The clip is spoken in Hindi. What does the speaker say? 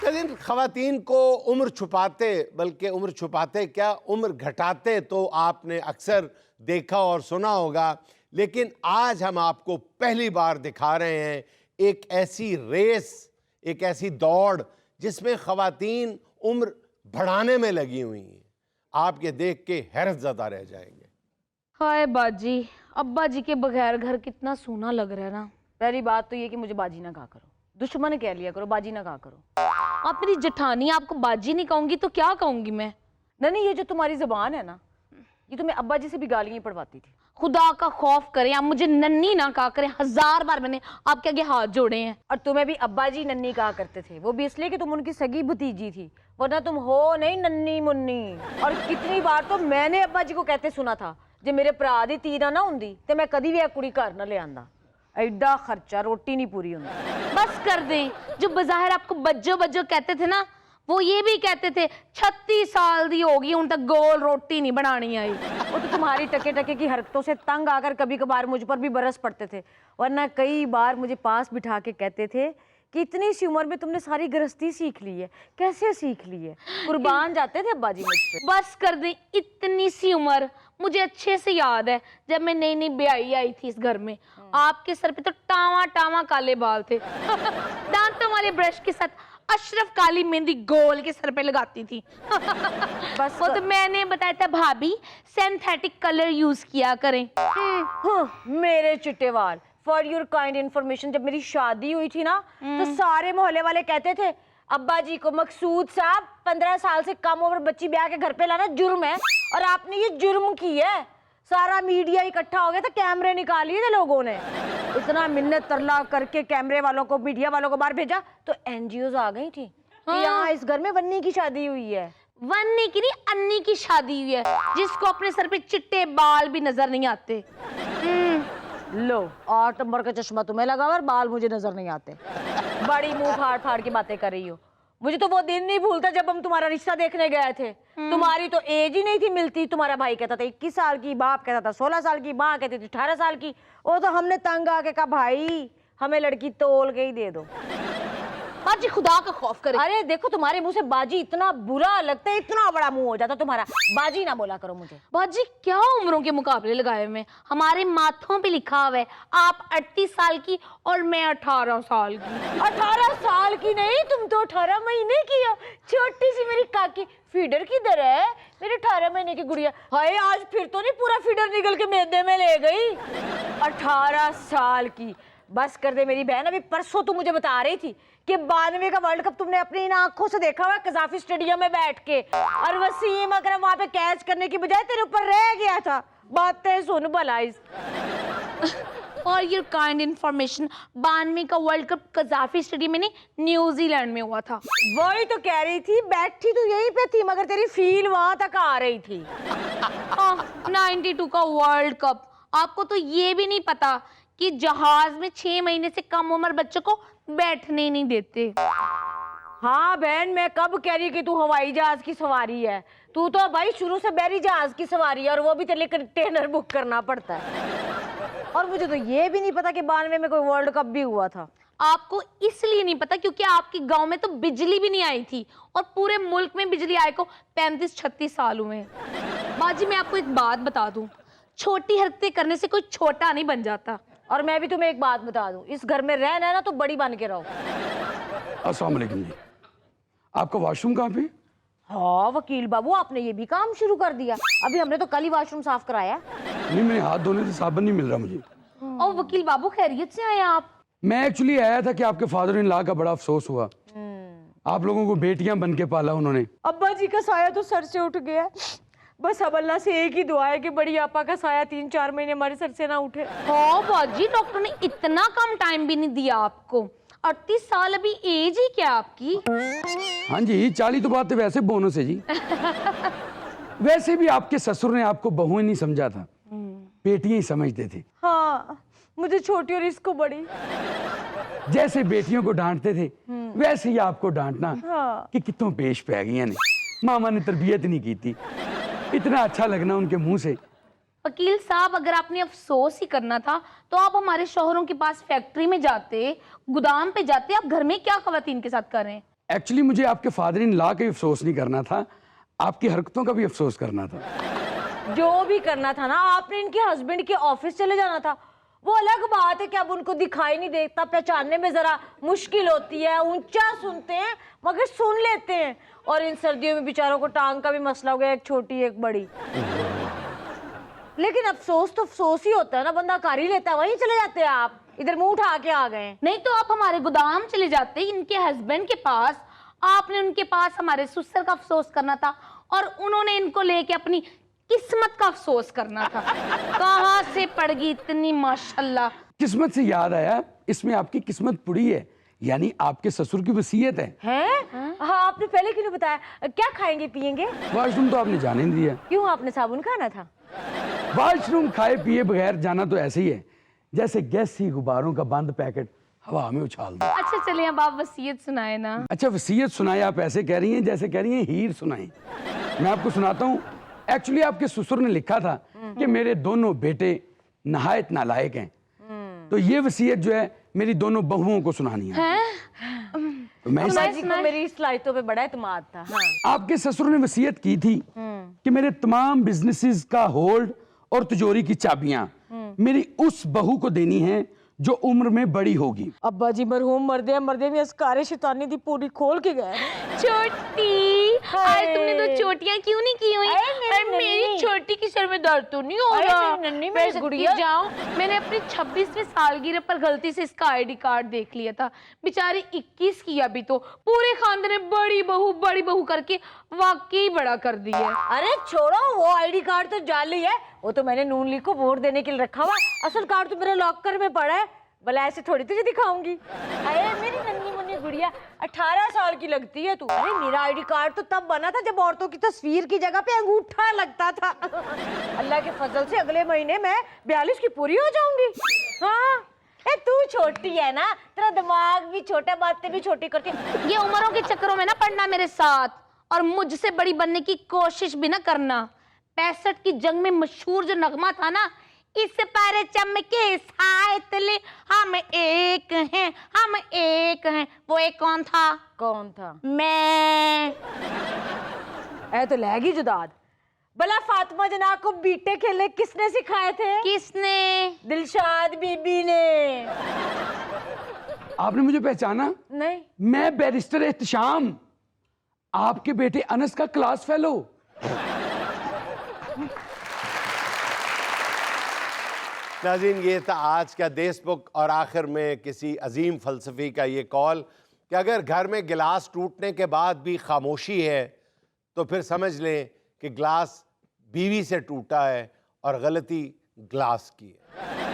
लेकिन खवातीन को उम्र छुपाते, बल्कि उम्र छुपाते क्या, उम्र घटाते तो आपने अक्सर देखा और सुना होगा। लेकिन आज हम आपको पहली बार दिखा रहे हैं एक ऐसी रेस, एक ऐसी दौड़ जिसमें खवातीन उम्र बढ़ाने में लगी हुई हैं। आप ये देख के हैरत ज़दा रह जाएंगे। हाय बाजी, अब्बा जी के बगैर घर कितना सूना लग रहा है ना। पहली बात तो ये कि मुझे बाजी ना कहा करो, दुश्मन कह लिया करो, बाजी ना कहा करो। आप मेरी जेठानी, आपको बाजी नहीं कहूंगी तो क्या कहूंगी मैं? नहीं, ये जो तुम्हारी जुबान है ना, ये तुम्हें अब्बा जी से भी गालियां पड़वाती थी। खुदा का खौफ करें, आप मुझे नन्नी ना कहा करें। 1000 बार मैंने आपके आगे हाथ जोड़े हैं। और तुम्हें भी अब्बा जी नन्नी कहा करते थे, वो भी इसलिए कि तुम उनकी सगी भतीजी थी, वरना तुम हो नहीं नन्नी मुन्नी। और कितनी बार तो मैंने अब्बा जी को कहते सुना था, जे मेरे भरा दी तीरा ना हुंदी ते मैं कदी भी कुड़ी घर ना ले आंदा। एडा खर्चा, रोटी नहीं पूरी होंदी। बस कर दें, जो बाहर आपको बज्जो बज्जो कहते थे ना, वो ये भी कहते थे 36 साल दी होगी उन तक गोल रोटी नहीं बनानी आई। वो तो तुम्हारी टके टके की हरकतों से तंग आकर कभी कभार मुझ पर भी बरस पड़ते थे, वरना कई बार मुझे पास बिठा के कहते थे कि इतनी सी उम्र में तुमने सारी गृहस्थी सीख ली है, कैसे सीख ली है। कुर्बान जाते थे अब्बा जी मुझ पे। बस कर दें, इतनी सी उम्र मुझे अच्छे से याद है, जब मैं नई नई ब्याही आई थी इस घर में, आपके सर पे तो टावा टावा काले बाल थे। दांतों वाले ब्रश के साथ अशरफ काली मेहंदी गोल के सर पे लगाती थी। बस वो तो मैंने बताया था भाभी सिंथेटिक कलर यूज किया करें। मेरे चिट्टे वाल, फॉर योर काइंड इन्फॉर्मेशन, जब मेरी शादी हुई थी ना, तो सारे मोहल्ले वाले कहते थे अब्बा जी को, मकसूद साहब 15 साल से कम उम्र बच्ची ब्याह के घर पे लाना जुर्म है, और आपने ये जुर्म की है। सारा मीडिया इकट्ठा हो गया था, कैमरे निकाल लिए थे लोगों ने। इतना मिन्नत तरला करके कैमरे वालों को, मीडिया वालों को बाहर भेजा, तो एनजीओ आ गई थी कि यहाँ इस घर में वन्नी की शादी हुई है। वन्नी की नहीं, अन्नी की शादी हुई है, जिसको अपने सर पे चिट्टे बाल भी नजर नहीं आते। लो, 8 नंबर का चश्मा तुम्हें लगा और बाल मुझे नजर नहीं आते। बड़ी मुंह फाड़ फाड़ के बातें कर रही हो। मुझे तो वो दिन नहीं भूलता जब हम तुम्हारा रिश्ता देखने गए थे। तुम्हारी तो एज ही नहीं थी मिलती। तुम्हारा भाई कहता था 21 साल की, बाप कहता था 16 साल की, माँ कहती थी 18 साल की। वो तो हमने तंग आके कहा भाई हमें लड़की तोल के ही दे दो। बाजी खुदा का खौफ करे। अरे देखो तुम्हारे मुंह से बाजी इतना बुरा लगता है, इतना बड़ा मुंह हो जाता तुम्हारा। बाजी ना बोला करो मुझे। बाजी क्या उम्रों के मुकाबले लगाए हुए, हमारे माथों पे लिखा हुआ है आप 38 साल की और मैं 18 साल की। 18 साल की नहीं, तुम तो 18 महीने की हो। छोटी सी मेरी काकी। फीडर किधर है मेरे 18 महीने की गुड़िया? हाय आज फिर तो नहीं पूरा फीडर निकल के मैदे में ले गई। 18 साल की। बस कर दे मेरी बहन। अभी परसों तू मुझे बता रही थी कि 92 का वर्ल्ड कप तुमने अपनी इन आंखों से देखा हुआ कजाफी स्टेडियम में बैठ के, और वसीम अकरम वहां पे कैच करने की बजाय तेरे ऊपर रह गया था। बातें सुन भला। और ये काइंड इन्फॉर्मेशन, 92 का वर्ल्ड कप कजाफी स्टेडियम में नहीं, न्यूजीलैंड में हुआ था। वही तो कह रही थी, बैठी तो यहीं पे थी मगर तेरी फील वहां तक आ रही थी। 92 का वर्ल्ड कप। आपको तो ये भी नहीं पता कि जहाज में 6 महीने से कम उम्र बच्चों को बैठने नहीं देते। हाँ बहन, मैं कब कह रही कि तू हवाई जहाज की सवारी है। तू तो भाई शुरू से बैरी जहाज की सवारी है, और वो भी तेरे लिए कंटेनर बुक करना पड़ता है। और मुझे तो ये भी नहीं पता कि 92 में कोई वर्ल्ड कप भी हुआ था। आपको इसलिए नहीं पता क्योंकि आपके गांव में तो बिजली भी नहीं आई थी, और पूरे मुल्क में बिजली आए को 35-36 साल हुए हैं। बाजी मैं आपको एक बात बता दूं, छोटी हरकतें करने से कोई छोटा नहीं बन जाता। और मैं भी तुम्हें एक बात बता दूं, इस घर में रहना है ना तो बड़ी बन के रहो। अस्सलाम वालेकुम जी, आपका वॉशरूम कहाँ पे? हाँ वकील बाबू, आपने ये भी काम शुरू कर दिया। अभी हमने तो कल ही वॉशरूम साफ कराया। नहीं, मेरे हाथ धोने से साबुन नहीं मिल रहा मुझे। और वकील बाबू खैरियत से आए आप? मैं एक्चुअली आया था कि आपके फादर इन लॉ का बड़ा अफसोस हुआ। आप लोगों को बेटियां बन के पाला उन्होंने। अब्बा जी का साया तो सर से उठ गया। बस अब अल्लाह से एक ही दुआ है कि बड़ी आपा का साया 3-4 महीने हमारे सर से ना उठे। हाँ बाजी, डॉक्टर ने इतना कम टाइम भी नहीं दिया आपको। 38 साल अभी एज ही क्या आपकी? हाँ जी, 40 तो बात है वैसे बोनस है जी। वैसे भी आपके ससुर ने आपको बहू ही नहीं समझा था, बेटियां ही समझते थे। हाँ, मुझे छोटी और इसको बड़ी। जैसे बेटियों को डांटते थे वैसे ही आपको डांटना। हाँ। कि कितों पेश पै गई ने, मामा ने तरबियत नहीं की थी। इतना अच्छा लगना उनके मुंह से। वकील साहब, अगर आपने अफसोस ही करना था तो आप हमारे शोहरों के पास फैक्ट्री में जाते, गोदाम पे जाते। आप घर में क्या खवातीन के साथ कर रहे हैं? एक्चुअली मुझे आपके फादर इन लॉ का भी अफसोस नहीं करना था, आपकी हरकतों का भी अफसोस करना था। जो भी करना था ना, आपने इनके हस्बैंड के ऑफिस चले जाना था। वो अलग बात है कि अब उनको दिखाई नहीं देता, पहचानने में जरा मुश्किल होती है, ऊंचा सुनते हैं मगर सुन लेते हैं। और इन सर्दियों में बेचारों को टांग का भी मसला हो गया, एक छोटी एक बड़ी। लेकिन अफसोस तो अफसोस ही होता है ना, बंदा कर ही लेता है। वहीं चले जाते हैं आप, इधर मुंह उठा के आ गए। नहीं तो आप हमारे गोदाम चले जाते इनके हस्बैंड के पास, आपने उनके पास हमारे ससुर का अफसोस करना था और उन्होंने इनको लेके अपनी किस्मत का अफसोस करना था। कहाँ से पड़ गई इतनी माशाल्लाह। किस्मत से याद आया, इसमें आपकी किस्मत पुड़ी है, यानी आपके ससुर की वसीयत है। हैं? हाँ, आपने पहले क्यों नहीं बताया? क्या खाएंगे पिएंगे? वॉशरूम तो आपने जाने नहीं दिया। क्यों, आपने साबुन खाना था? वॉशरूम खाए पिए बगैर जाना तो ऐसे ही है जैसे गैसी गुब्बारों का बंद पैकेट हवा में उछाल दो। अच्छा चलिए अब आप वसीयत सुनाए ना। अच्छा वसीयत सुनाए, आप ऐसे कह रही हैं जैसे कह रही हैं हीर सुनाए। मैं आपको सुनाता हूँ। एक्चुअली आपके ससुर ने लिखा था कि मेरे दोनों बेटे नहायत नालायक हैं, तो ये वसीयत जो है मेरी दोनों बहुओं को सुनानी है। तो मैं अम्मा जी को मेरी सलाहियतों पे बड़ा एतमाद था। हाँ। आपके ससुर ने वसीयत की थी कि मेरे तमाम बिजनेसेस का होल्ड और तिजोरी की चाबियां मेरी उस बहू को देनी है जो उम्र में बड़ी होगी। अब्बा जी मरहूम मर्दे भी असकारे शैतानी दी पूरी खोल के गए। छोटी, आज तुमने दो चोटियां क्यों नहीं की हुई? अरे मेरी और मेरी नन्ही। छोटी की सर में दर्द तो नहीं हो अरे रहा? मेरी नन्ही, मैं मेरी गुड़िया। सच्ची जाऊं, मैंने अपनी 26वीं सालगिरह पर गलती से इसका आईडी कार्ड देख लिया था। बेचारी 21 की अभी तो पूरे खानदान ने बड़ी बहू करके वाकई बड़ा कर दिया है। अरे छोड़ो, वो आईडी कार्ड तो जाली है, वो तो मैंने नून लीग को वोट देने के लिए रखा हुआ। असल कार्ड तो मेरे लॉकर में पड़ा है, भला ऐसे थोड़ी तुझे दिखाऊंगी। अरे मेरी नन्ही मुन्नी गुड़िया, 18 साल की लगती है तू। अरे मेरा आईडी कार्ड तो तब बना था जब औरतों की तस्वीर की जगह पे अंगूठा लगता था। अल्लाह के फजल से अगले महीने मैं 42 की पूरी हो जाऊंगी। हाँ, तू छोटी है ना, तेरा दिमाग भी छोटा, बातें भी छोटी करके। ये उम्रों के चक्करों में ना पड़ना मेरे साथ, और मुझसे बड़ी बनने की कोशिश भी ना करना। 65 की जंग में मशहूर जो नगमा था ना, इस पर चमके सायतले हम एक हैं, हम एक हैं, वो एक कौन था? कौन था? मैं। ऐ तो लहगी जुदाद। भला फातिमा जना को बीटे खेलने किसने सिखाए थे? किसने? दिलशाद बीबी ने। आपने मुझे पहचाना? नहीं। मैं बैरिस्टर एहतशाम, आपके बेटे अनस का क्लास फेलो। नाज़रीन, ये था आज का देशबुक, और आखिर में किसी अजीम फ़लसफ़ी का ये कॉल कि अगर घर में गिलास टूटने के बाद भी खामोशी है तो फिर समझ लें कि गिलास बीवी से टूटा है और गलती ग्लास की है।